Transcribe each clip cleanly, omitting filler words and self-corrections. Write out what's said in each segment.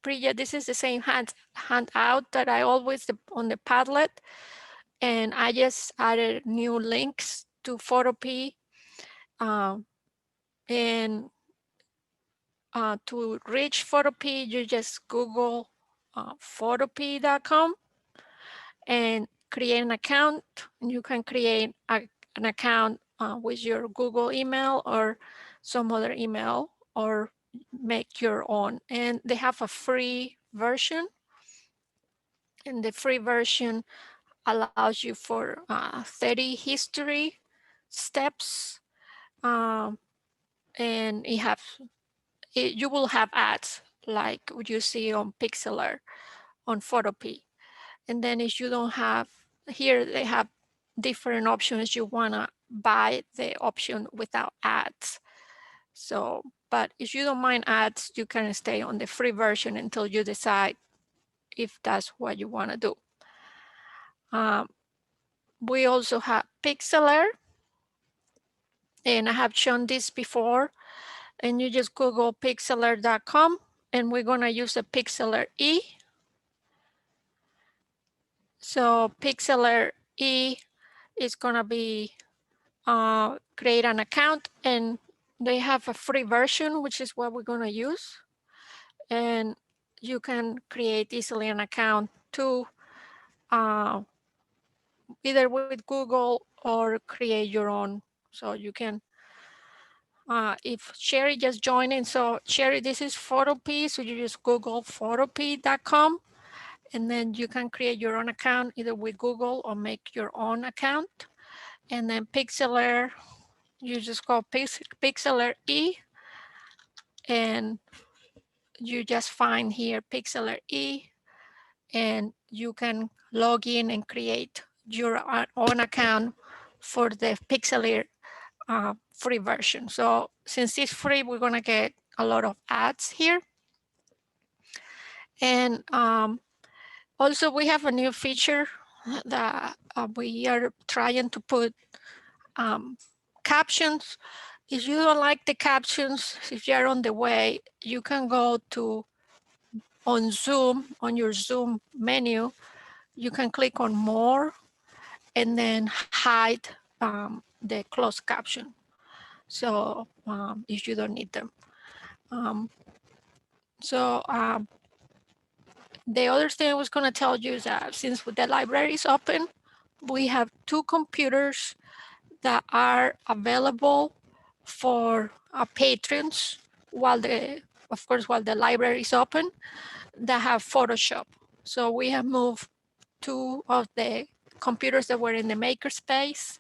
Priya, this is the same handout that I always on the Padlet. And I just added new links to Photopea. And to reach Photopea, you just Google photopea.com and create an account. And you can create an account with your Google email or some other email, or make your own. And they have a free version. And the free version allows you for 30 history steps. And you will have ads like what you see on Pixlr on Photopea. And then if you don't have, here they have different options. You wanna buy the option without ads. So, but if you don't mind ads, you can stay on the free version until you decide if that's what you wanna do. We also have Pixlr, and I have shown this before, and you just Google pixlr.com, and we're gonna use a Pixlr E. So Pixlr E is gonna be create an account, and they have a free version, which is what we're gonna use. And you can create easily an account too, either with Google or create your own. So you can, if Sherry just joined in, so Sherry, this is Photopea, so you just Google photopea.com, and then you can create your own account either with Google or make your own account. And then Pixlr, you just go Pixlr E, and you just find here Pixlr E, and you can log in and create your own account for the Pixlr free version. So since it's free, we're gonna get a lot of ads here. And also we have a new feature that we are trying to put captions. If you don't like the captions, if you're on the way, you can go to on Zoom, on your Zoom menu, you can click on more and then hide the closed caption. So if you don't need them. The other thing I was going to tell you is that since the library is open, we have 2 computers that are available for patrons of course, while the library is open, that have Photoshop. So we have moved 2 of the computers that were in the makerspace.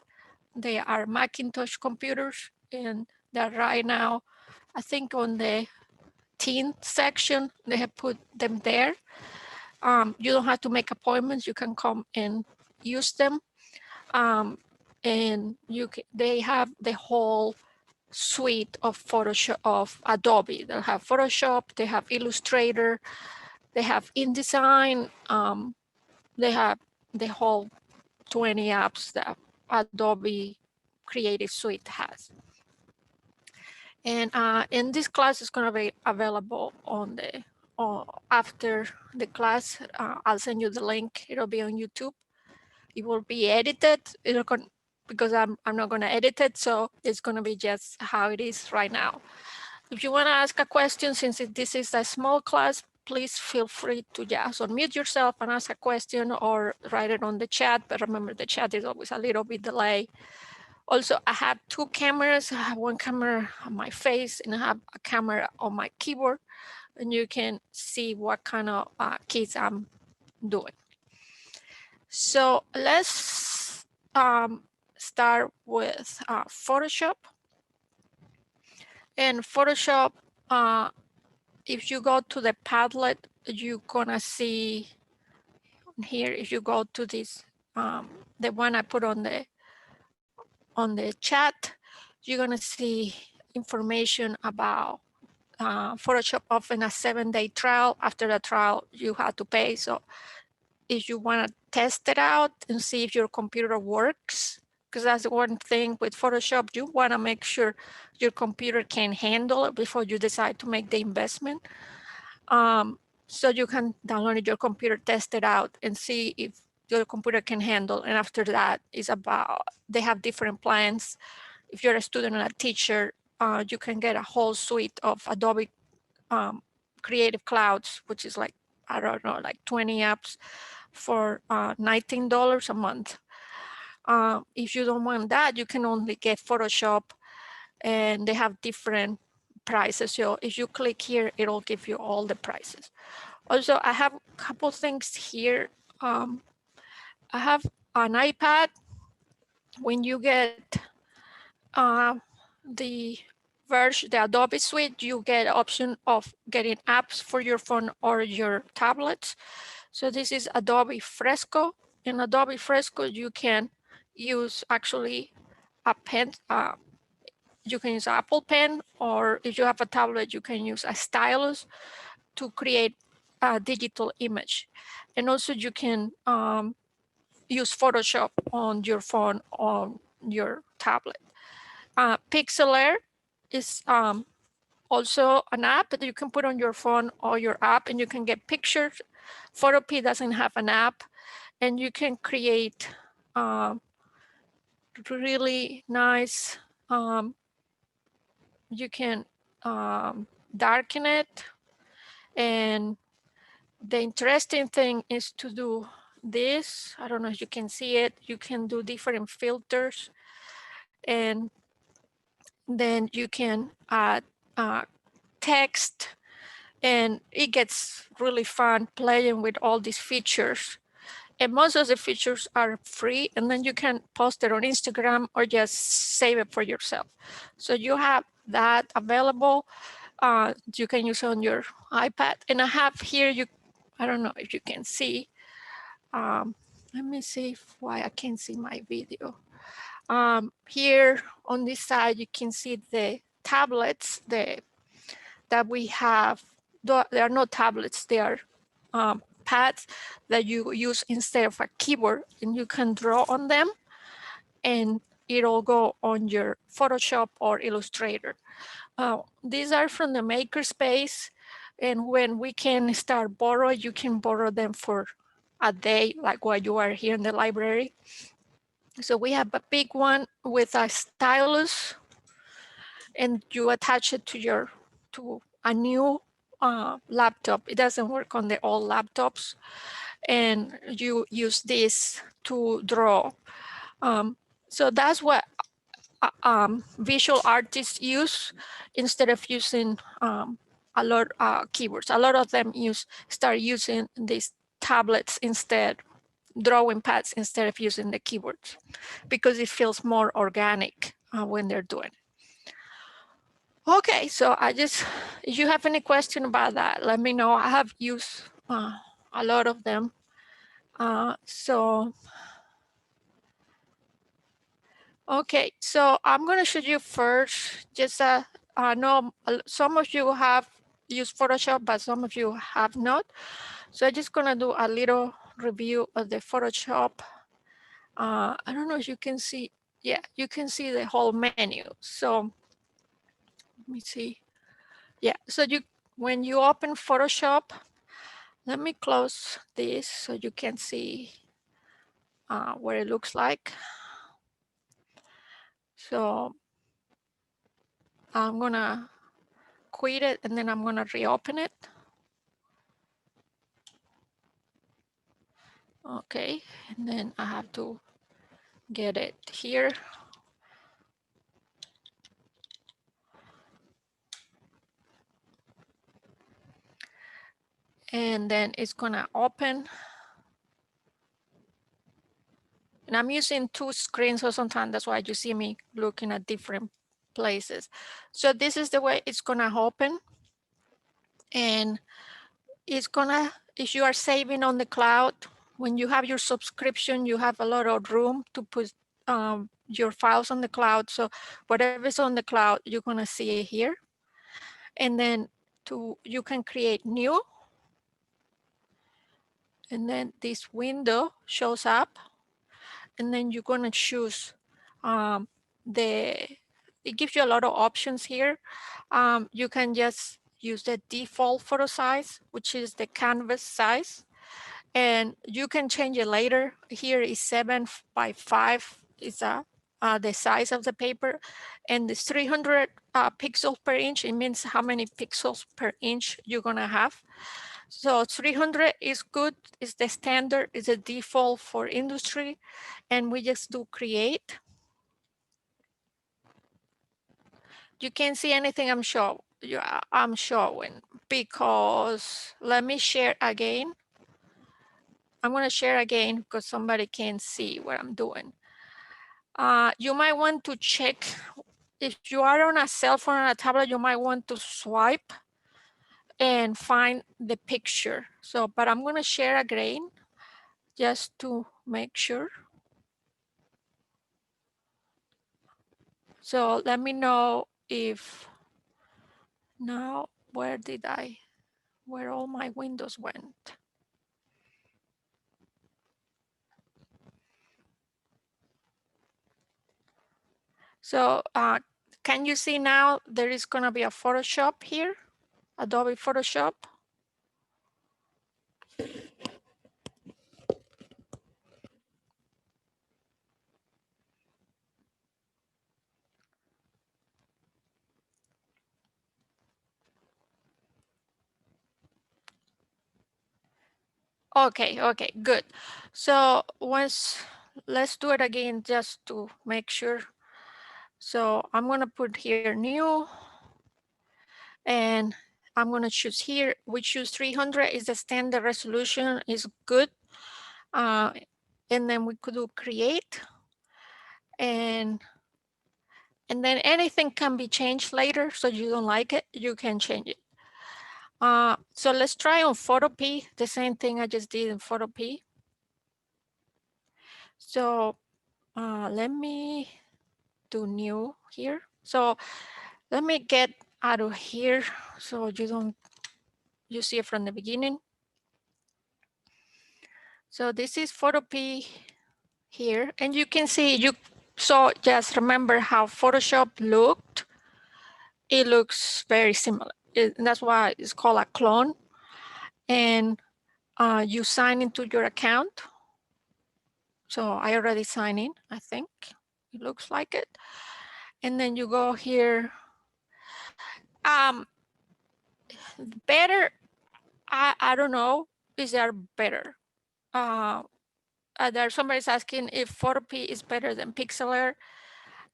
They are Macintosh computers, and they're right now, I think on the teen section, they have put them there. You don't have to make appointments. You can come and use them. And they have the whole suite of Photoshop, of Adobe. They have Photoshop, they have Illustrator, they have InDesign, they have the whole 20 apps that Adobe Creative Suite has. And in this class is going to be available on the after the class. I'll send you the link. It'll be on YouTube. It will be edited. Because I'm not going to edit it, so it's going to be just how it is right now. If you want to ask a question, since this is a small class, please feel free to just unmute yourself and ask a question or write it on the chat. But remember, the chat is always a little bit delayed. Also, I have 2 cameras. I have one camera on my face and I have a camera on my keyboard, and you can see what kind of keys I'm doing. So let's start with Photoshop. And Photoshop, if you go to the Padlet, you're gonna see here, if you go to this, the one I put on the chat, you're gonna see information about Photoshop offering a 7-day trial. After the trial, you have to pay. So if you wanna test it out and see if your computer works, because that's the one thing with Photoshop, you wanna make sure your computer can handle it before you decide to make the investment. so you can download it your computer, test it out, and see if your computer can handle. And after that is about, they have different plans. If you're a student or a teacher, you can get a whole suite of Adobe Creative Clouds, which is like, I don't know, like 20 apps for $19 a month. If you don't want that, you can only get Photoshop, and they have different prices. So if you click here, it'll give you all the prices. Also, I have a couple things here. I have an iPad. When you get the version, the Adobe Suite, you get option of getting apps for your phone or your tablets. So this is Adobe Fresco. In Adobe Fresco, you can use actually a pen. You can use Apple Pen, or if you have a tablet, you can use a stylus to create a digital image. And also you can use Photoshop on your phone, on your tablet. Pixlr is also an app that you can put on your phone or your app, and you can get pictures. Photopea doesn't have an app, and you can create really nice, you can darken it. And the interesting thing is to do this. I don't know if you can see it. You can do different filters, and then you can add text, and it gets really fun playing with all these features. And most of the features are free, and then you can post it on Instagram or just save it for yourself. So you have that available. You can use it on your iPad. And I have here, I don't know if you can see. Let me see why I can't see my video. Here on this side, you can see the tablets that we have. They are not tablets, they are pads that you use instead of a keyboard, and you can draw on them, and it'll go on your Photoshop or Illustrator. These are from the Makerspace, and when we can start borrow, you can borrow them for a day, like while you are here in the library. So we have a big one with a stylus, and you attach it to a new laptop. It doesn't work on the old laptops, and you use this to draw. So that's what visual artists use instead of using a lot keyboards. A lot of them start using these tablets instead, drawing pads instead of using the keyboards, because it feels more organic when they're doing it. Okay, so if you have any question about that, let me know. I have used a lot of them. Okay, so I'm going to show you first, just I know some of you have used Photoshop, but some of you have not. So I'm just going to do a little review of the Photoshop. I don't know if you can see. Yeah, you can see the whole menu. So let me see. Yeah, so when you open Photoshop, let me close this so you can see what it looks like. So I'm gonna quit it, and then I'm gonna reopen it. Okay, and then I have to get it here. And then it's gonna open. And I'm using two screens, so sometimes that's why you see me looking at different places. So this is the way it's gonna open. And it's gonna, if you are saving on the cloud, when you have your subscription, you have a lot of room to put your files on the cloud. So whatever's on the cloud, you're gonna see it here. And then you can create new. And then this window shows up. And then you're gonna choose it gives you a lot of options here. You can just use the default photo size, which is the canvas size. And you can change it later. Here is 7 by 5 is the size of the paper, and it's 300 pixels per inch. It means how many pixels per inch you're gonna have. So 300 is good, is the standard, is the default for industry, and we just do create. You can't see anything I'm showing because let me share again. I'm gonna share again because somebody can't see what I'm doing. You might want to check if you are on a cell phone or a tablet, you might want to swipe and find the picture. So, but I'm gonna share again just to make sure. So let me know if now, where all my windows went. So can you see now there is gonna be a Photoshop here, Adobe Photoshop. Okay, good. So let's do it again just to make sure. So I'm gonna put here new, and I'm gonna choose here. We choose 300 is the standard resolution, is good. And then we could do create, and then anything can be changed later. So you don't like it, you can change it. So let's try on Photopea, the same thing I just did in Photopea. So let me do new here. So let me get out of here so you see it from the beginning. So this is Photopea here, and you can see so just remember how Photoshop looked. It looks very similar. That's why it's called a clone. And you sign into your account. So I already signed in, I think. It looks like it. And then you go here. Better, I don't know, is there better? There somebody's asking if Photopea is better than Pixlr.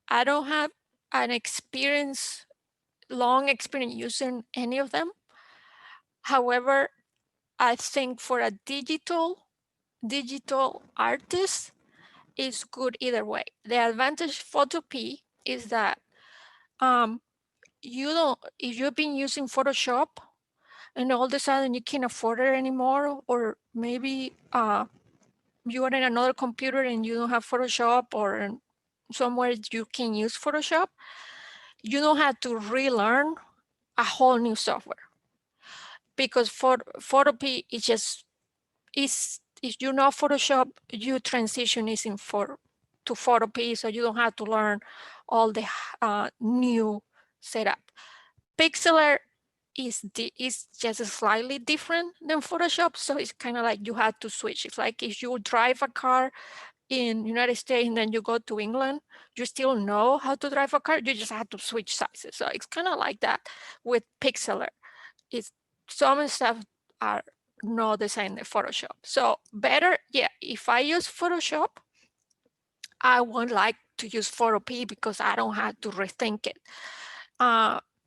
I don't have an long experience using any of them. However, I think for a digital artist, is good either way. The advantage Photopea is that if you've been using Photoshop and all of a sudden you can't afford it anymore, or maybe you are in another computer and you don't have Photoshop, or somewhere you can use Photoshop, you don't have to relearn a whole new software, because Photopea is just, if you know Photoshop, you transition is to Photopea, so you don't have to learn all the new setup. Pixlr is just slightly different than Photoshop, so it's kind of like you had to switch. It's like if you drive a car in United States and then you go to England, you still know how to drive a car, you just have to switch sizes. So it's kind of like that with Pixlr. It's some stuff are not the same as Photoshop. So better, yeah, if I use Photoshop, I would like to use Photopea because I don't have to rethink it.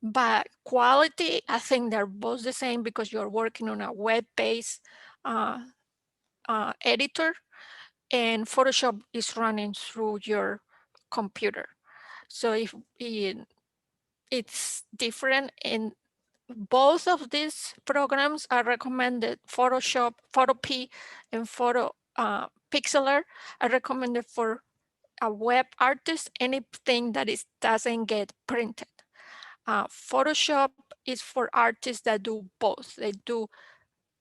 But quality, I think they're both the same because you're working on a web-based editor, and Photoshop is running through your computer. So if it's different, and both of these programs are recommended. Photoshop, Photopea, and Pixlr are recommended for a web artist, anything that doesn't get printed. Photoshop is for artists that do both. They do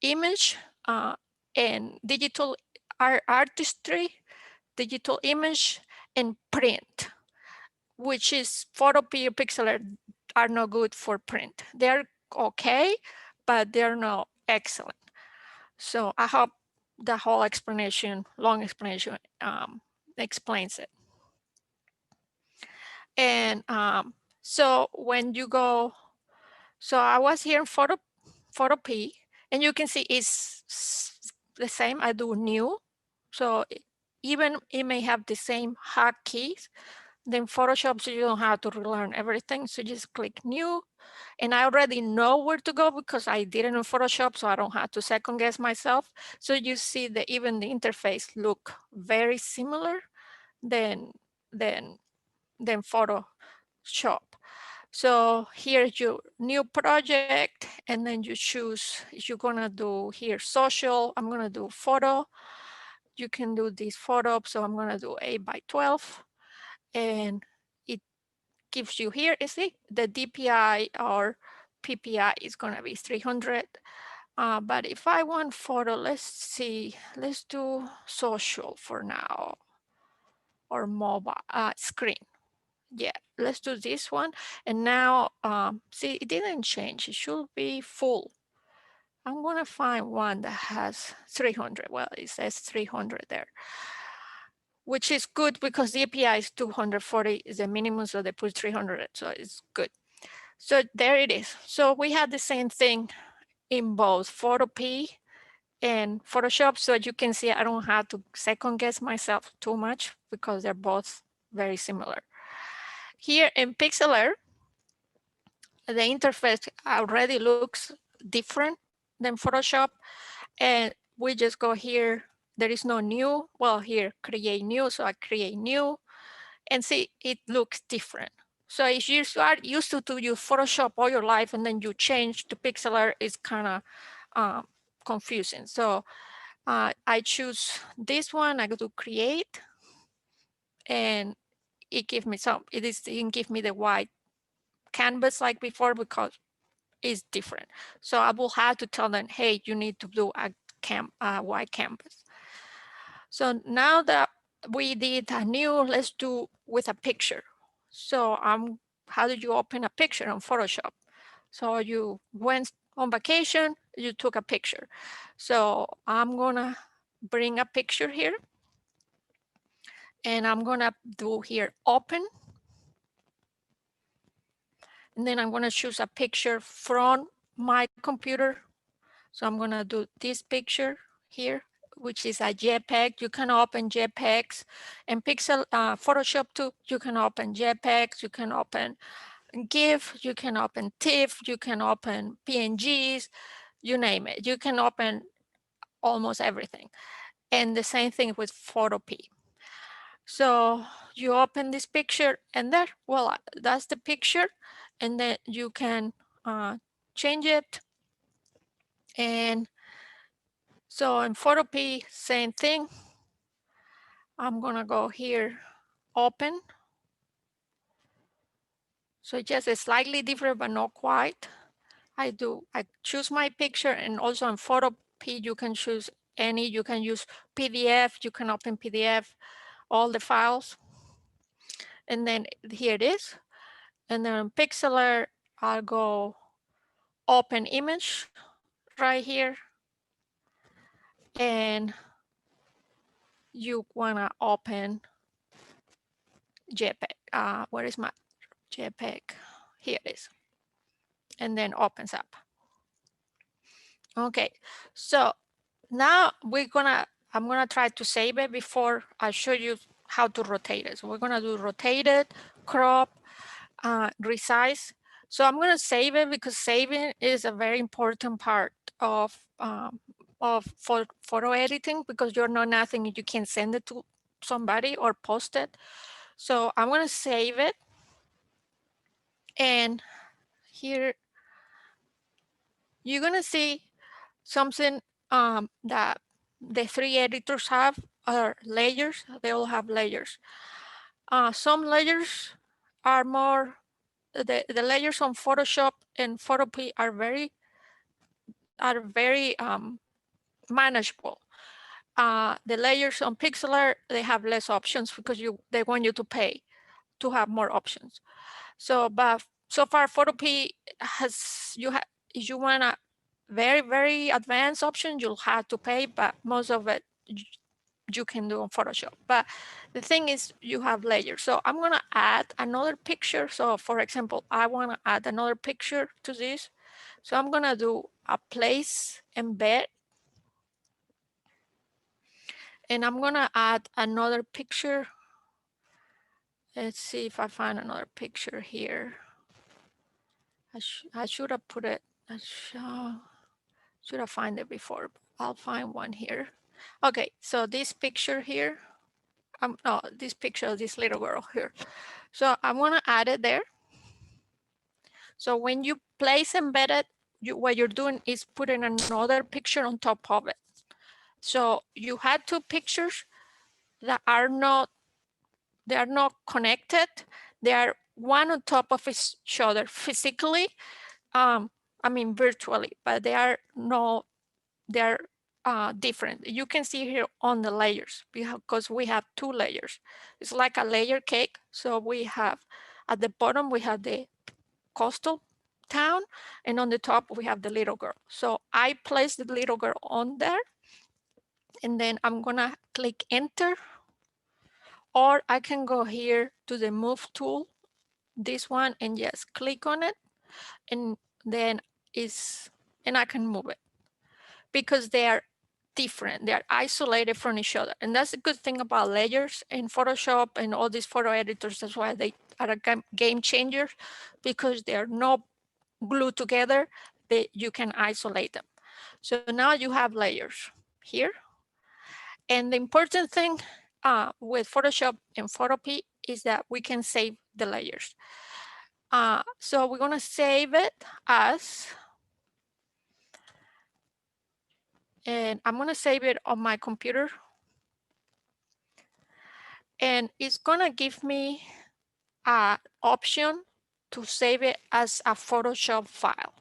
image and digital artistry, digital image, and print, which is Photopea, Pixlr are not good for print. They're look okay, but they're not excellent. So I hope the whole explanation, long explanation, explains it. And so when you go, so I was here in Photopea, and you can see it's the same. I do new. So even it may have the same hotkeys, then Photoshop, so you don't have to relearn everything. So just click new. And I already know where to go because I did it in Photoshop, so I don't have to second guess myself. So you see that even the interface look very similar than Photoshop. So here's your new project, and then you choose if you're gonna do here social. I'm gonna do photo. You can do this photo, so I'm gonna do 8x12, and it gives you here, you see, the DPI or PPI is gonna be 300. But if I want photo, let's see, let's do social for now, or mobile screen. Yeah, let's do this one. And now, see, it didn't change. It should be full. I'm gonna find one that has 300. Well, it says 300 there, which is good because the API is 240 is the minimum, so they put 300, so it's good. So there it is. So we had the same thing in both Photopea and Photoshop. So you can see I don't have to second guess myself too much because they're both very similar. Here in Pixlr, the interface already looks different than Photoshop. And we just go here. There is no new. Well, here, create new. So I create new. And see, it looks different. So if you are used to use Photoshop all your life and then you change to Pixlr, it's kind of confusing. So I choose this one. I go to create, and it gives me it didn't give me the white canvas like before because it's different. So I will have to tell them, hey, you need to do a white canvas. So now that we did a new, let's do with a picture. So how did you open a picture on Photoshop? So you went on vacation, you took a picture. So I'm gonna bring a picture here, and I'm gonna do here open. And then I'm gonna choose a picture from my computer. So I'm gonna do this picture here, which is a JPEG. You can open JPEGs, and Photoshop too. You can open JPEGs, you can open GIF, you can open TIFF, you can open PNGs, you name it. You can open almost everything. And the same thing with Photopea. So you open this picture, and there, well, that's the picture. And then you can change it. And so in Photopea, same thing. I'm gonna go here, open. So just a slightly different, but not quite. I choose my picture, and also in Photopea, you can choose any, you can use PDF, you can open PDF, all the files. And then here it is. And then in Pixlr, I'll go open image right here. And you wanna open JPEG. Where is my JPEG? Here it is. And then opens up. Okay, so now I'm gonna try to save it before I show you how to rotate it. So we're gonna do rotate it, crop, resize. So I'm gonna save it because saving is a very important part of photo editing, because you know nothing, you can send it to somebody or post it. So I'm gonna save it, and here you're gonna see something that the three editors have are layers. They all have layers. Some layers are more, the layers on Photoshop and Photopea are very manageable. The layers on Pixlr, they have less options because they want you to pay to have more options. So, but so far Photopea if you want a very, very advanced option, you'll have to pay, but most of it you can do on Photoshop. But the thing is, you have layers. So I'm gonna add another picture. So for example, I wanna add another picture to this. So I'm gonna do a place embed. And I'm gonna add another picture. Let's see if I find another picture here. I should have put it, should have found it before. I'll find one here. Okay, so this picture here, no, this picture of this little girl here. So I'm gonna add it there. So when you place embedded, what you're doing is putting another picture on top of it. So you had two pictures that are not, they are not connected. They are one on top of each other physically, I mean virtually, but they are no, they're different. You can see here on the layers because we have two layers. It's like a layer cake. So we have at the bottom, we have the coastal town, and on the top we have the little girl. So I place the little girl on there, and then I'm gonna click enter, or I can go here to the move tool, this one, and just click on it, and then and I can move it because they are different. They are isolated from each other. And that's a good thing about layers in Photoshop and all these photo editors. That's why they are a game changer, because they are not glued together. You can isolate them. So now you have layers here. And the important thing with Photoshop and Photopea is that we can save the layers. So we're gonna save it as, and I'm gonna save it on my computer. And it's gonna give me an option to save it as a Photoshop file.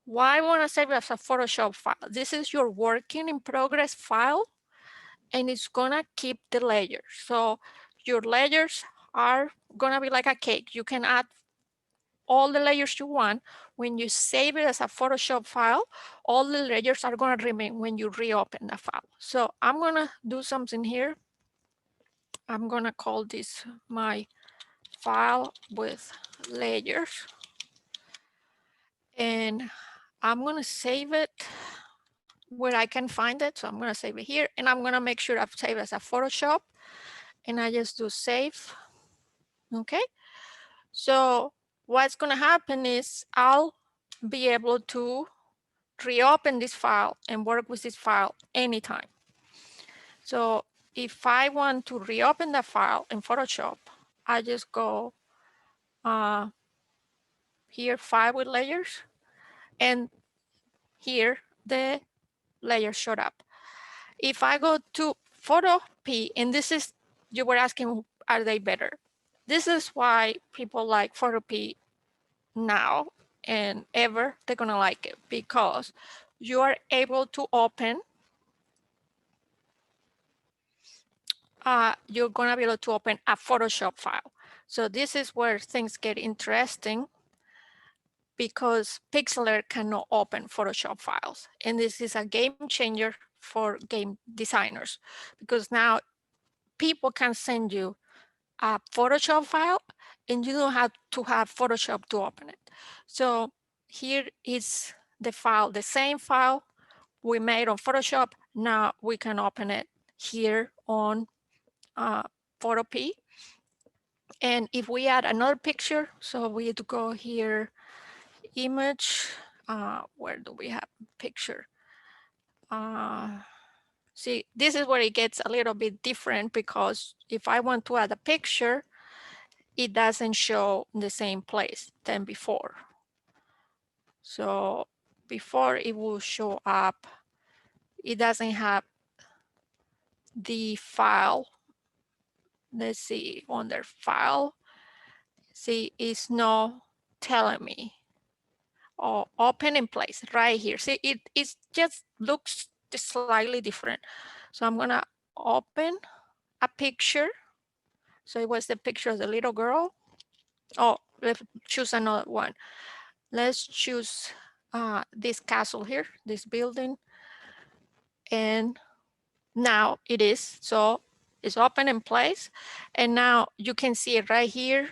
Why I wanna save it as a Photoshop file? This is your working in progress file, and it's gonna keep the layers. So your layers are gonna be like a cake. You can add all the layers you want. When you save it as a Photoshop file, all the layers are gonna remain when you reopen the file. So I'm gonna do something here. I'm gonna call this my file with layers. And I'm gonna save it where I can find it. So I'm gonna save it here, and I'm gonna make sure I've saved as a Photoshop, and I just do save. Okay, so what's gonna happen is I'll be able to reopen this file and work with this file anytime. So if I want to reopen the file in Photoshop, I just go here, file with layers, and here the layers showed up. If I go to Photopea, and this is, you were asking, are they better? This is why people like Photopea now and ever. They're gonna like it because you are able to open, you're gonna be able to open a Photoshop file. So this is where things get interesting, because Pixlr cannot open Photoshop files. And this is a game changer for game designers, because now people can send you a Photoshop file and you don't have to have Photoshop to open it. So here is the file, the same file we made on Photoshop. Now we can open it here on Photopea. And if we add another picture, so we have to go here, image, where do we have picture? See, this is where it gets a little bit different, because if I want to add a picture, it doesn't show in the same place than before. So before it will show up, it doesn't have the file. Let's see, under file, see, it's not telling me. Oh, open in place right here. See, it just looks slightly different. So I'm gonna open a picture. So it was the picture of the little girl. Oh, let's choose another one. Let's choose this castle here, this building, and now it is. So it's open in place, and now you can see it right here,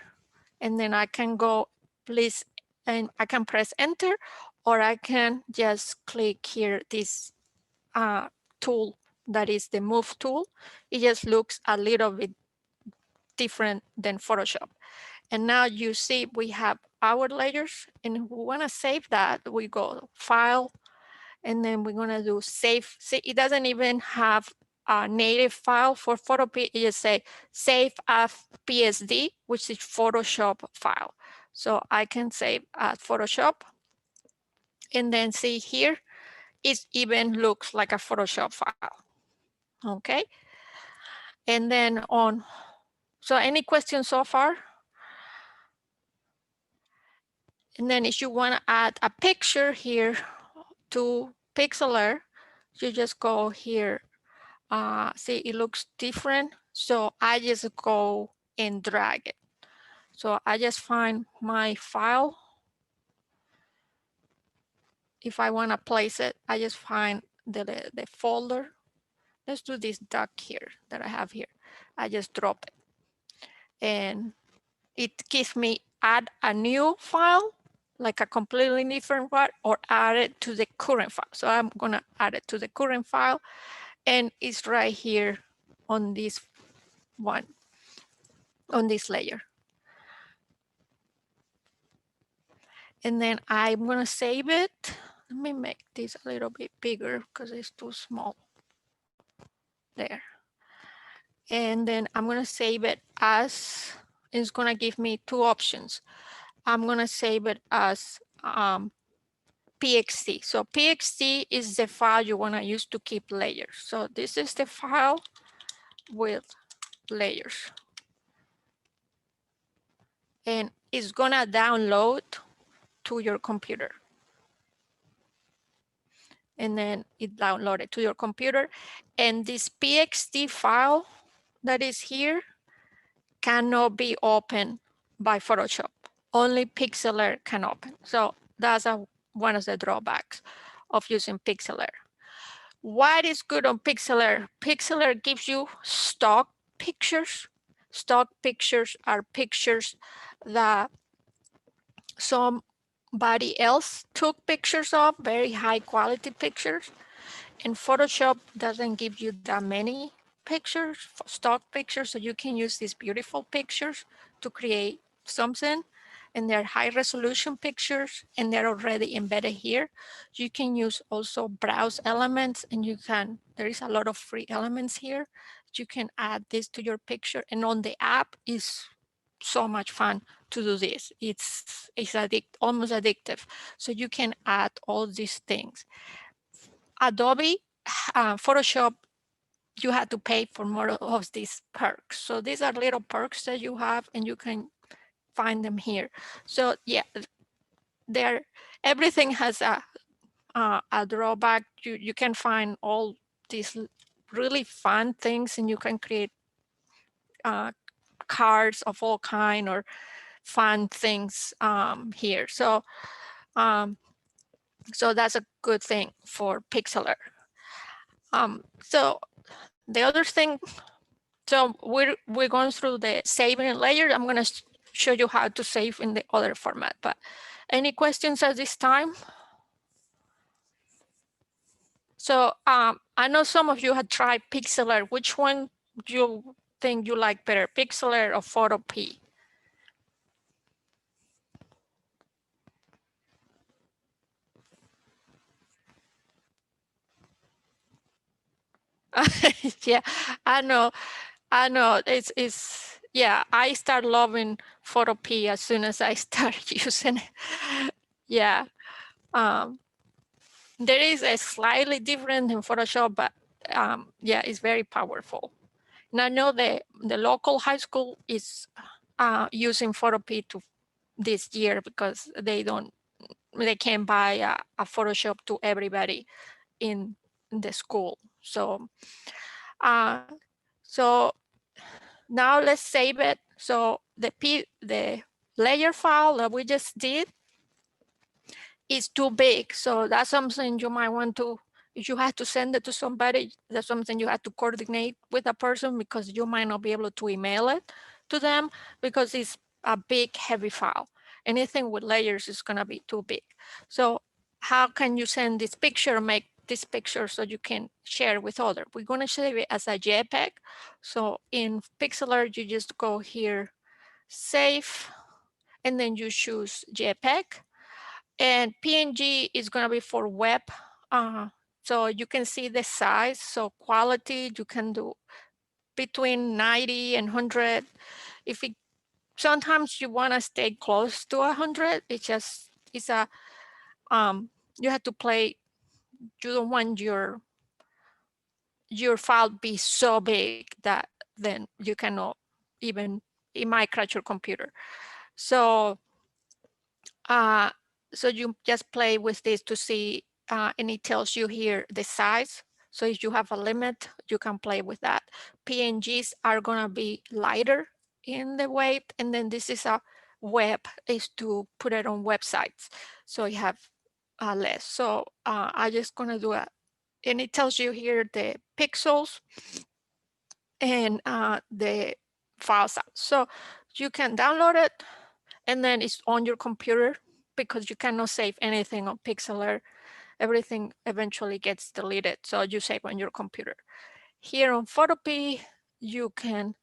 and then I can go, please, and I can press enter, or I can just click here this tool that is the move tool. It just looks a little bit different than Photoshop. And now you see we have our layers, and if we want to save that, we go file, and then we're going to do save. See, it doesn't even have a native file for Photopea. It just say save as PSD, which is Photoshop file. So I can save as Photoshop, and then see here, it even looks like a Photoshop file. Okay. And then on, so any questions so far? And then if you want to add a picture here to Pixlr, you just go here. See, it looks different. So I just go and drag it. So I just find my file. If I want to place it, I just find the folder. Let's do this duck here that I have here. I just drop it. And it gives me add a new file, like a completely different one, or add it to the current file. So I'm gonna add it to the current file, and it's right here on this one, on this layer. And then I'm gonna save it. Let me make this a little bit bigger because it's too small. There. And then I'm gonna save it as, it's gonna give me two options. I'm gonna save it as PXT. So PXT is the file you want to use to keep layers. So this is the file with layers. And it's going to download to your computer. And then it downloaded to your computer. And this PXT file that is here cannot be opened by Photoshop. Only Pixlr can open. So that's one of the drawbacks of using Pixlr. What is good on Pixlr? Pixlr gives you stock pictures. Stock pictures are pictures that somebody else took pictures of, very high quality pictures. And Photoshop doesn't give you that many pictures, stock pictures, so you can use these beautiful pictures to create something. And they're high resolution pictures, and they're already embedded here. You can use also browse elements, and you can, there is a lot of free elements here. You can add this to your picture, and on the app is so much fun to do this. It's almost addictive. So you can add all these things. Adobe Photoshop, you had to pay for more of these perks. So these are little perks that you have, and you can find them here. So yeah, everything has a drawback. You can find all these really fun things, and you can create cards of all kind or fun things here. So so that's a good thing for Pixlr. So the other thing, so we're going through the saving layer. I'm going to show you how to save in the other format, but any questions at this time? So I know some of you had tried Pixlr. Which one do you think you like better, Pixlr or Photopea? Yeah, I know. It's yeah, I start loving Photopea as soon as I start using it. Yeah. There is a slightly different in Photoshop, but yeah, it's very powerful. And I know the local high school is using Photopea this year because they can't buy a Photoshop to everybody in the school. So, so now let's save it. So the layer file that we just did, is too big. So that's something you might want to, if you have to send it to somebody, that's something you have to coordinate with a person, because you might not be able to email it to them because it's a big, heavy file. Anything with layers is gonna be too big. So how can you send this picture, make this picture so you can share with other? We're gonna save it as a JPEG. So in Pixlr, you just go here, save, and then you choose JPEG. And PNG is going to be for web. So you can see the size. So quality, you can do between 90 and 100. If it, sometimes you want to stay close to 100, it's a, you have to play, you don't want your file be so big that then you cannot even, it might crash your computer. So Uh, so you just play with this to see, and it tells you here the size. So if you have a limit, you can play with that. PNGs are gonna be lighter in the weight, and then this is a web, is to put it on websites. So you have less. So I just gonna do it, and it tells you here the pixels and the file size. So you can download it, and then it's on your computer, because you cannot save anything on Pixlr. Everything eventually gets deleted, so you save on your computer. Here on Photopea, you can,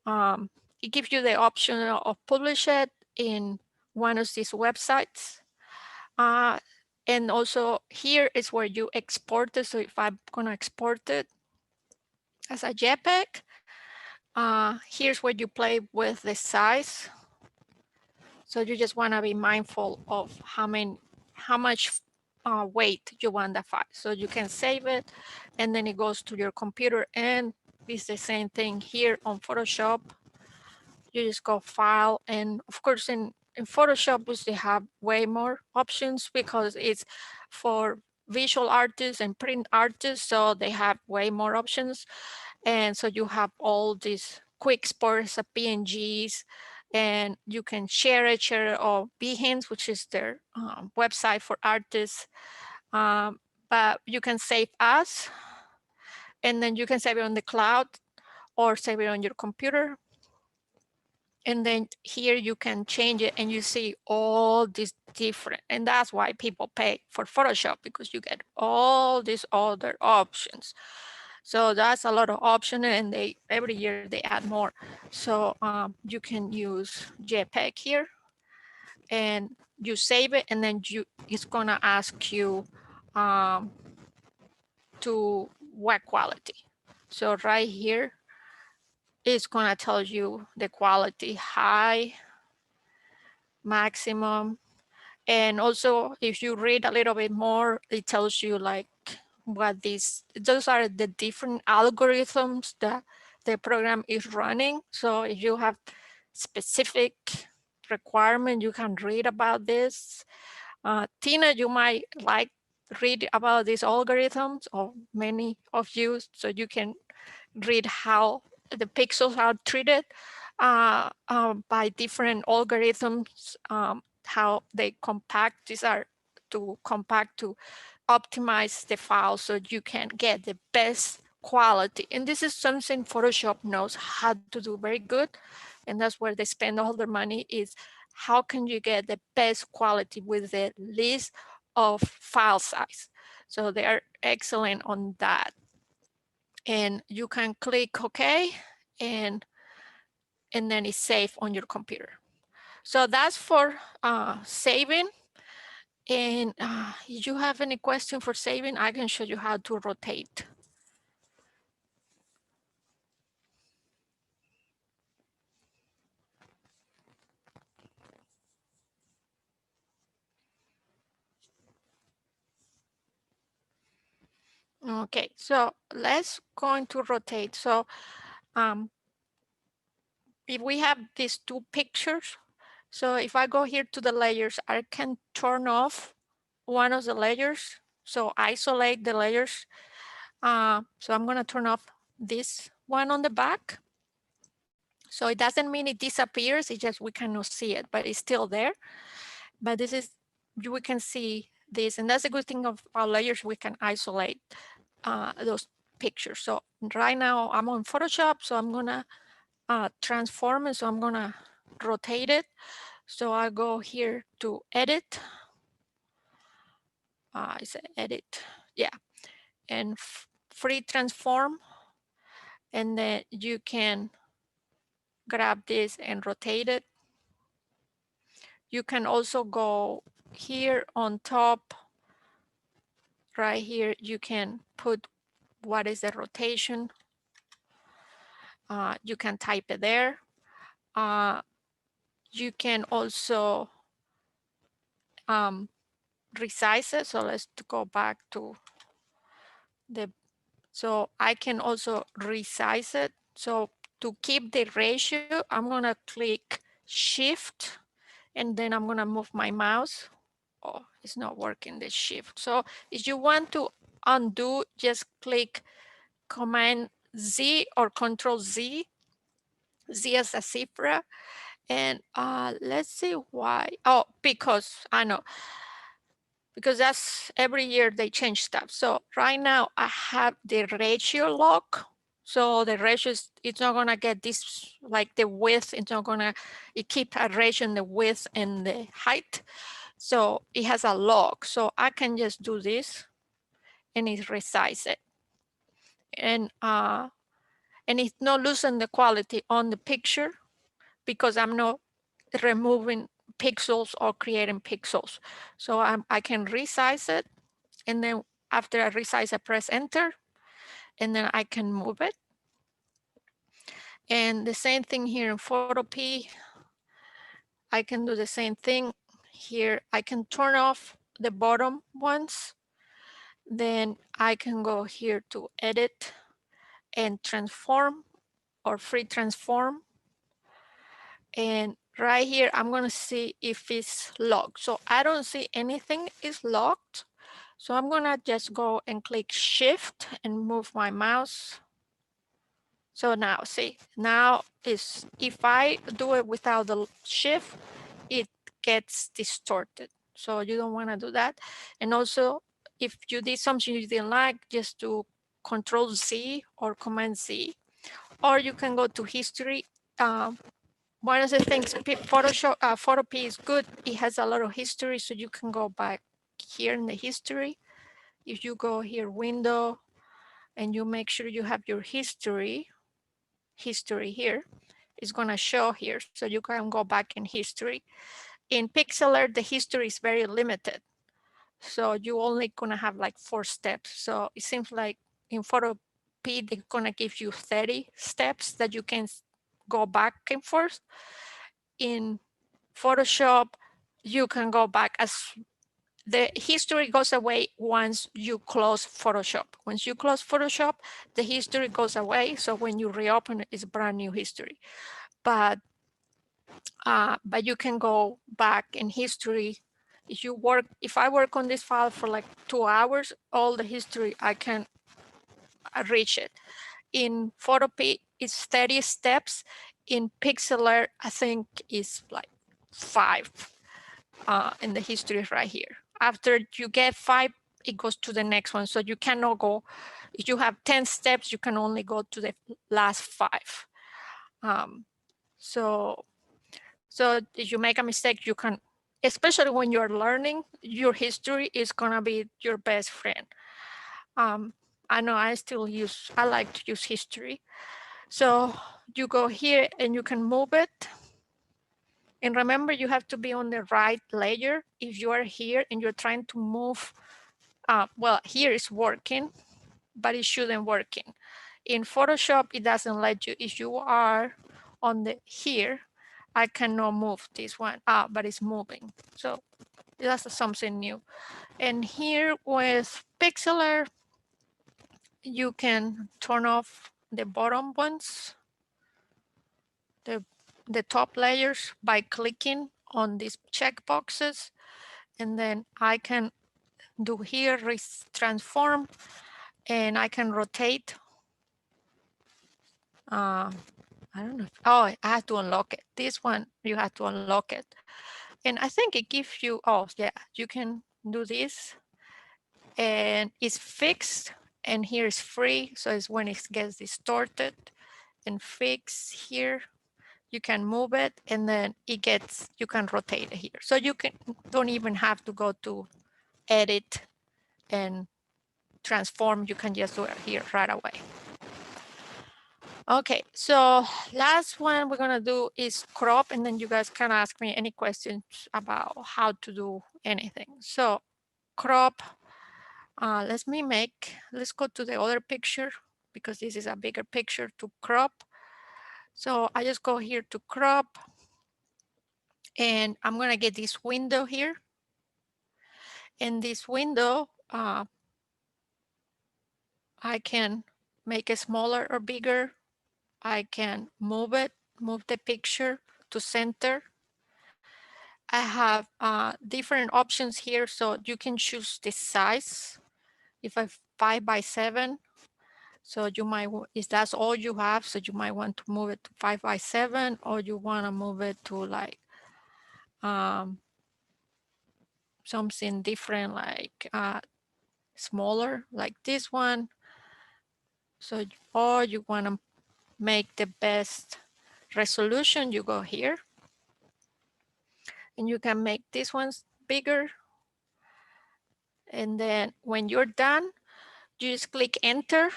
it gives you the option of publish it in one of these websites. And also here is where you export it. So if I'm gonna export it as a JPEG, here's where you play with the size. So you just want to be mindful of how much weight you want the file. So you can save it, and then it goes to your computer. And it's the same thing here on Photoshop. You just go file, and of course in Photoshop we have way more options because it's for visual artists and print artists, so they have way more options. And so you have all these quick exports of PNGs, and you can share or Behance, which is their website for artists. But you can save as, and then you can save it on the cloud or save it on your computer. And then here you can change it, and you see all these different, and that's why people pay for Photoshop, because you get all these other options. So that's a lot of options, and they every year they add more. So you can use JPEG here, and you save it, and then it's gonna ask you to what quality. So right here, it's gonna tell you the quality: high, maximum. And also, if you read a little bit more, it tells you like what those are the different algorithms that the program is running. So if you have specific requirement, you can read about this. Tina, you might like read about these algorithms, or many of you, so you can read how the pixels are treated by different algorithms, how they compact. These are to compact to optimize the file so you can get the best quality. And this is something Photoshop knows how to do very good. And that's where they spend all their money, is how can you get the best quality with the least of file size. So they are excellent on that. And you can click OK, and then it's safe on your computer. So that's for saving. And if you have any question for saving, I can show you how to rotate. Okay, so let's go into rotate. So if we have these two pictures, so if I go here to the layers, I can turn off one of the layers. So isolate the layers. So I'm gonna turn off this one on the back. So it doesn't mean it disappears, it's just we cannot see it, but it's still there. But this is we can see this, and that's the good thing of our layers. We can isolate those pictures. So right now I'm on Photoshop, so I'm gonna transform it. So I'm gonna rotate it. So I go here to edit. I say edit, yeah, and free transform, and then you can grab this and rotate it. You can also go here on top, right here, you can put what is the rotation. You can type it there. You can also resize it. So let's go back to the, so I can also resize it. So to keep the ratio, I'm gonna click Shift, and then I'm gonna move my mouse. Oh, it's not working, the Shift. So if you want to undo, just click Command Z or Control Z, Z as a zebra. And let's see why. Oh, because I know, because that's every year they change stuff. So right now I have the ratio lock. So the ratio is, it's not gonna get this, like the width, it's not gonna, it keep a ratio in the width and the height. So it has a lock. So I can just do this and it resize it. And it's not losing the quality on the picture because I'm not removing pixels or creating pixels. So I can resize it, and then after I resize, I press enter, and then I can move it. And the same thing here in Photopea, I can do the same thing here. I can turn off the bottom ones. Then I can go here to edit and transform or free transform. And right here, I'm gonna see if it's locked. So I don't see anything is locked. So I'm gonna just go and click Shift and move my mouse. So now see, now is, if I do it without the Shift, it gets distorted. So you don't wanna do that. And also, if you did something you didn't like, just do Control Z or Command Z, or you can go to history. One of the things Photoshop, Photopea is good. It has a lot of history, so you can go back here in the history. If you go here, window, and you make sure you have your history here, it's gonna show here, so you can go back in history. In Pixlr, the history is very limited, so you only gonna have like 4 steps. So it seems like in Photopea, they're gonna give you 30 steps that you can go back and forth. In Photoshop, you can go back, as the history goes away once you close Photoshop. Once you close Photoshop, the history goes away. So when you reopen it, it's brand new history. But you can go back in history. If I work on this file for like 2 hours, all the history, I can reach it. In Photopea, it's 30 steps. In Pixlr, I think it's like 5. In the history right here. After you get 5, it goes to the next one. So you cannot go, if you have 10 steps, you can only go to the last 5. So if you make a mistake, you can, especially when you're learning, your history is gonna be your best friend. I know I like to use history. So you go here and you can move it. And remember, you have to be on the right layer. If you are here and you're trying to move, well, here is working, but it shouldn't working. In Photoshop, it doesn't let you. If you are on the here, I cannot move this one, but it's moving. So that's something new. And here with Pixlr, you can turn off the bottom ones, the top layers, by clicking on these check boxes. And then I can do here, transform, and I can rotate. I don't know. Oh, I have to unlock it. This one, you have to unlock it. And I think it gives you, oh yeah, you can do this and it's fixed, and here is free. So it's when it gets distorted and fixed here, you can move it, and then it gets, you can rotate it here. So you can, don't even have to go to edit and transform. You can just do it here right away. Okay, so last one we're gonna do is crop, and then you guys can ask me any questions about how to do anything. So crop, let's go to the other picture because this is a bigger picture to crop. So I just go here to crop, and I'm gonna get this window here. In this window, I can make it smaller or bigger. I can move the picture to center. I have different options here, so you can choose the size. If I 5x7, so you might, if that's all you have, so you might want to move it to 5x7, or you want to move it to like something different, like smaller, like this one. So, or you want to make the best resolution, you go here, and you can make these ones bigger. And then when you're done, you just click enter,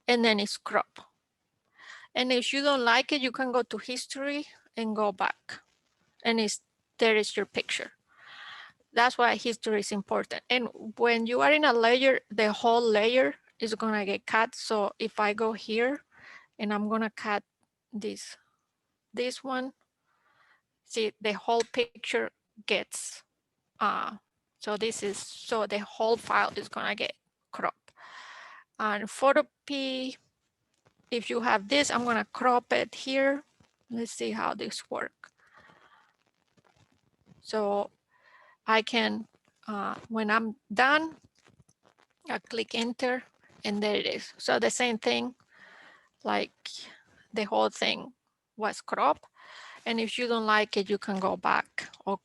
and then it's crop. And if you don't like it, you can go to history and go back, and there is your picture. That's why history is important. And when you are in a layer, the whole layer is gonna get cut. So if I go here and I'm gonna cut this one, see, the whole picture gets so the whole file is gonna get cropped. And Photopea, if you have this, I'm gonna crop it here. Let's see how this works. So I can, when I'm done, I click enter, and there it is. So the same thing, like the whole thing was cropped. And if you don't like it, you can go back, or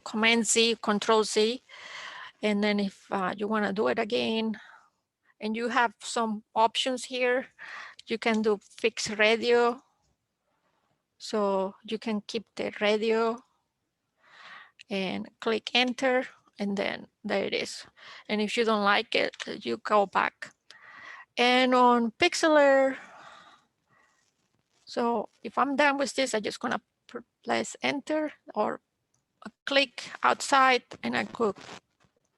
Command Z, Control Z. And then if you want to do it again, and you have some options here, you can do fix radio. So you can keep the radio and click enter, and then there it is. And if you don't like it, you go back. And on Pixlr, so if I'm done with this, I'm just gonna press enter or click outside, and I could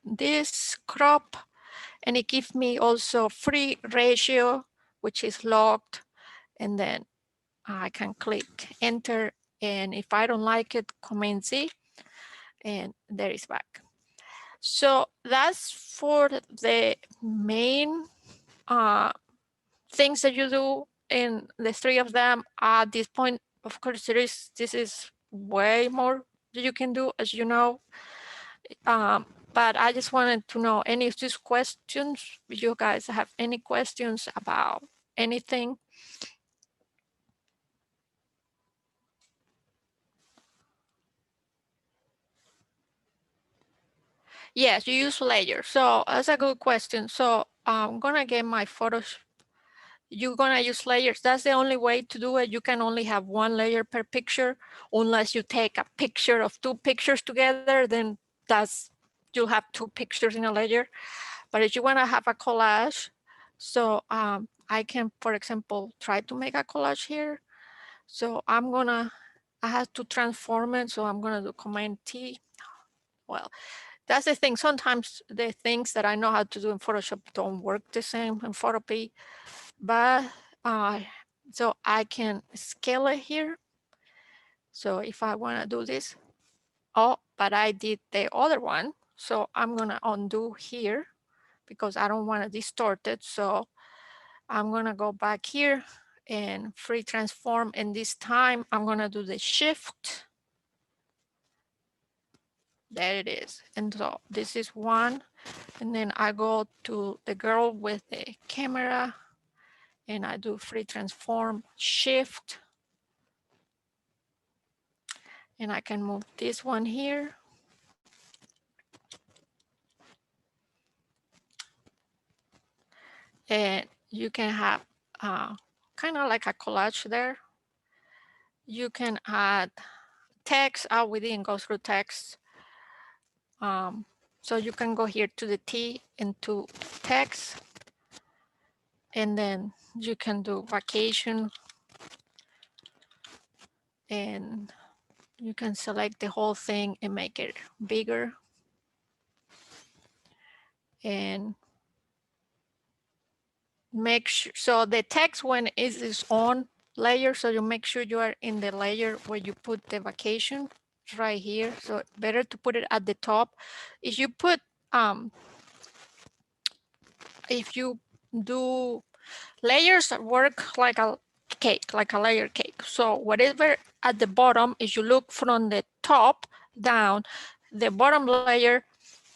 this crop, and it gives me also free ratio, which is locked, and then I can click enter, and if I don't like it, Command Z, and there is back. So that's for the main things that you do in the three of them. At this point, of course, this is way more that you can do, as you know. But I just wanted to know any of these questions. If you guys have any questions about anything. Yes, you use layers. So that's a good question. So I'm gonna get my photos. You're gonna use layers. That's the only way to do it. You can only have one layer per picture, unless you take a picture of two pictures together, then you'll have two pictures in a layer. But if you wanna have a collage, so I can, for example, try to make a collage here. So I have to transform it. So I'm gonna do Command T. Well, that's the thing. Sometimes the things that I know how to do in Photoshop don't work the same in Photopea, but so I can scale it here. So if I want to do this, oh, but I did the other one. So I'm going to undo here because I don't want to distort it. So I'm going to go back here and free transform. And this time I'm going to do the shift. There it is. And so this is one. And then I go to the girl with the camera, and I do free transform shift. And I can move this one here. And you can have kind of like a collage there. You can add text. We didn't go through text. So you can go here to the T and to text. And then you can do vacation. And you can select the whole thing and make it bigger. And make sure, so the text when is its own layer, so you make sure you are in the layer where you put the vacation right here. So better to put it at the top. If you put if you do layers work like a cake, like a layer cake. So whatever at the bottom, if you look from the top down, the bottom layer,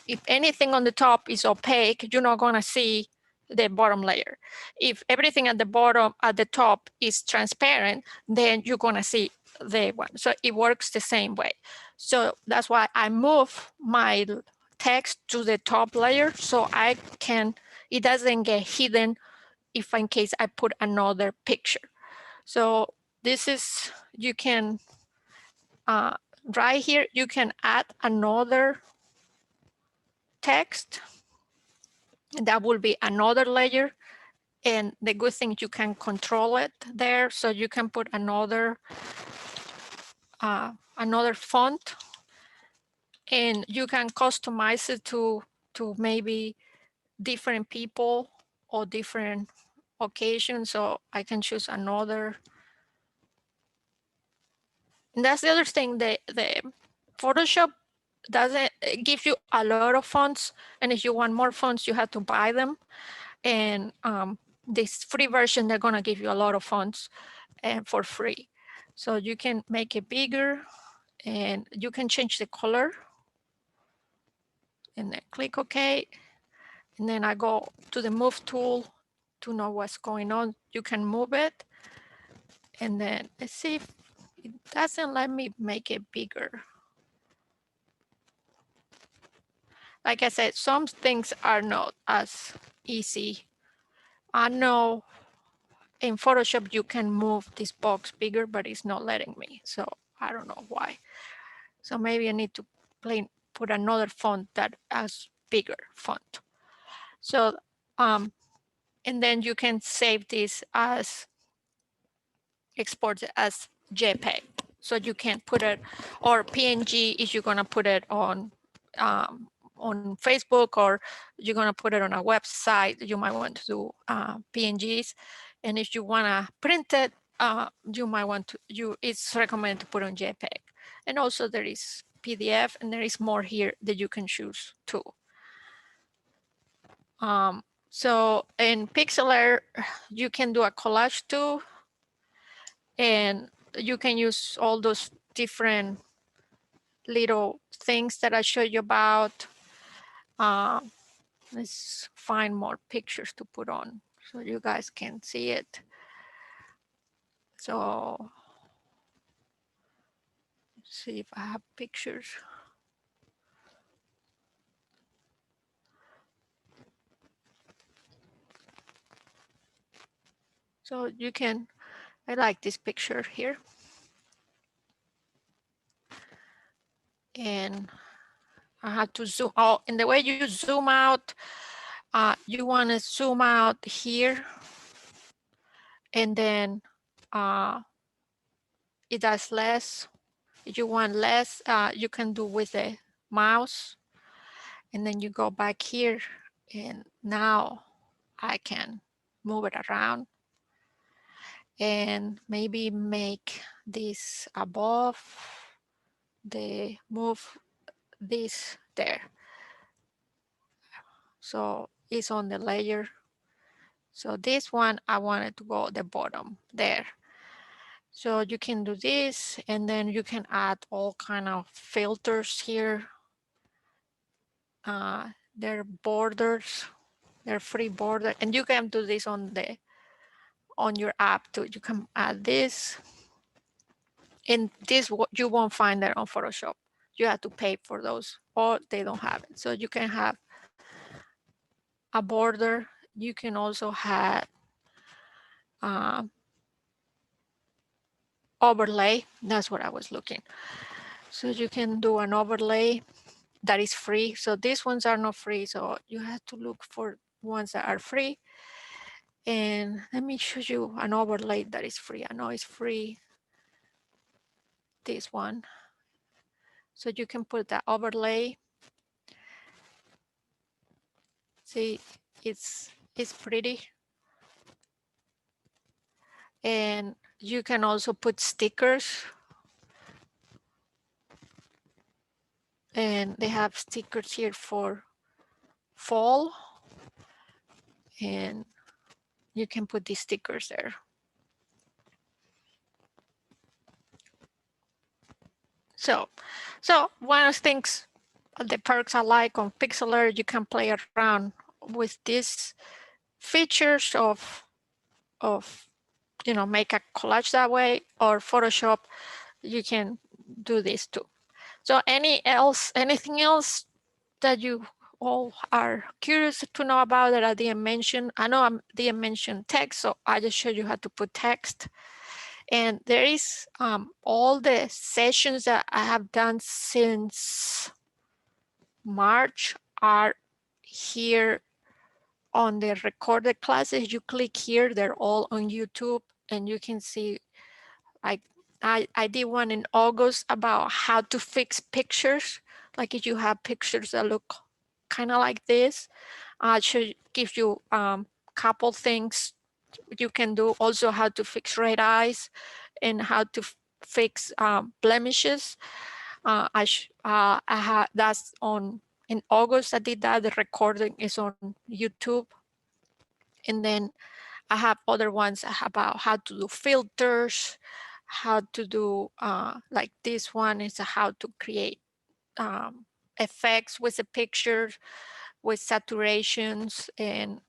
if anything on the top is opaque, you're not gonna see the bottom layer. If everything at the bottom, at the top is transparent, then you're gonna see the one. So it works the same way. So that's why I move my text to the top layer so I can, it doesn't get hidden if in case I put another picture. So this is, you can, right here, you can add another text. And that will be another layer. And the good thing, you can control it there. So you can put another font, and you can customize it to maybe different people or different occasions. So I can choose another. And that's the other thing, the Photoshop doesn't give you a lot of fonts. And if you want more fonts, you have to buy them. And this free version, they're gonna give you a lot of fonts and for free. So you can make it bigger and you can change the color. And then click OK. And then I go to the move tool to know what's going on. You can move it. And then let's see if it doesn't let me make it bigger. Like I said, some things are not as easy. I know in Photoshop you can move this box bigger, but it's not letting me. So I don't know why. So maybe I need to put another font that has bigger font. So, and then you can save this as, export it as JPEG. So you can put it, or PNG if you're gonna put it on Facebook, or you're gonna put it on a website, you might want to do PNGs. And if you wanna print it, you might want to, it's recommended to put on JPEG. And also there is PDF, and there is more here that you can choose too. So in Pixlr, you can do a collage too, and you can use all those different little things that I showed you about. Let's find more pictures to put on so you guys can see it. So let's see if I have pictures. So you can, I like this picture here. And I had to zoom out. And the way you zoom out, you want to zoom out here. And then it does less. If you want less, you can do with the mouse. And then you go back here. And now I can move it around. And maybe make this above, move this there. So it's on the layer. So this one, I wanted to go the bottom there. So you can do this, and then you can add all kind of filters here. They're borders, they're free border, and you can do this on your app too. You can add this, And this you won't find that on Photoshop. You have to pay for those, or they don't have it. So you can have a border. You can also have overlay. That's what I was looking. So you can do an overlay that is free. So these ones are not free. So you have to look for ones that are free. And let me show you an overlay that is free. I know it's free. This one. So you can put that overlay. See, it's pretty. And you can also put stickers. And they have stickers here for fall. And you can put these stickers there. So one of the things, the perks I like on Pixlr, you can play around with these features of make a collage that way, or Photoshop, you can do this too. So anything else that you all are curious to know about that I didn't mention? I know I didn't mention text, so I just showed you how to put text. And there is all the sessions that I have done since March are here on the recorded classes. You click here, they're all on YouTube, and you can see I did one in August about how to fix pictures. Like if you have pictures that look kind of like this, I should give you couple things you can do. Also how to fix red eyes and how to fix blemishes. That's on in August. I did that. The recording is on YouTube. And then I have other ones about how to do filters, how to do like this one is how to create effects with the pictures, with saturations, and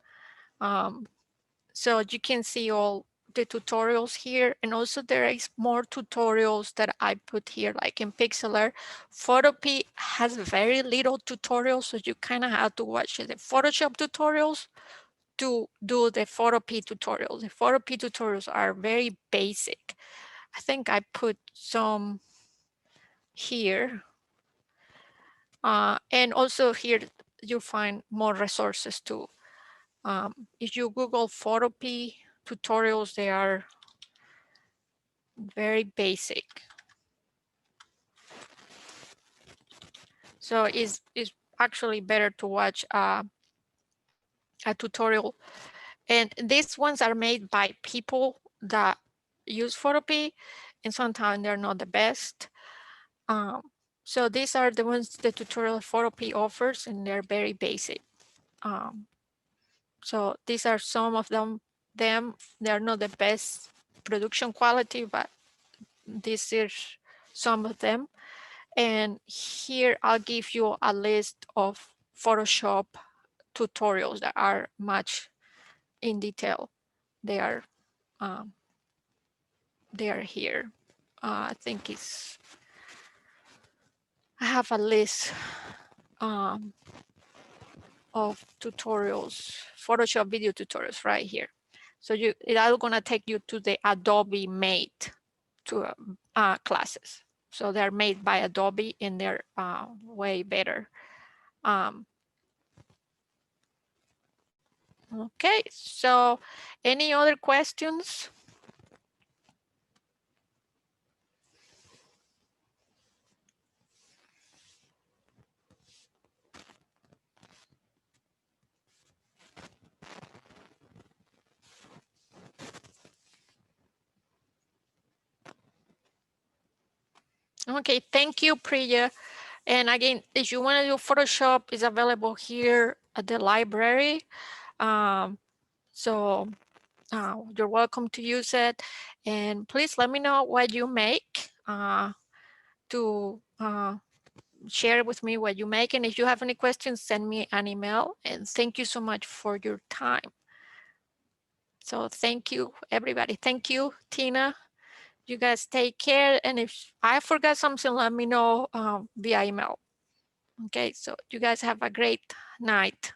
so you can see all the tutorials here. And also there is more tutorials that I put here, like in Pixlr. Photopea has very little tutorials, so you kind of have to watch the Photoshop tutorials to do the Photopea tutorials. The Photopea tutorials are very basic. I think I put some here. And also here you'll find more resources too. If you Google Photopea tutorials, they are very basic. So it's actually better to watch a tutorial. And these ones are made by people that use Photopea, and sometimes they're not the best. So these are the ones the tutorial Photopea offers, and they're very basic. So these are some of them. They're not the best production quality, but this is some of them. And here I'll give you a list of Photoshop tutorials that are much in detail. They are here. I think I have a list of tutorials, Photoshop video tutorials right here. So it's gonna take you to the Adobe Mate to classes. So they're made by Adobe, and they're way better. Okay, so any other questions? Okay, thank you, Priya. And again, if you want to do Photoshop, it's available here at the library. So you're welcome to use it. And please let me know what you make to share with me what you make. And if you have any questions, send me an email. And thank you so much for your time. So thank you, everybody. Thank you, Tina. You guys take care. And if I forgot something, let me know via email. Okay, so you guys have a great night.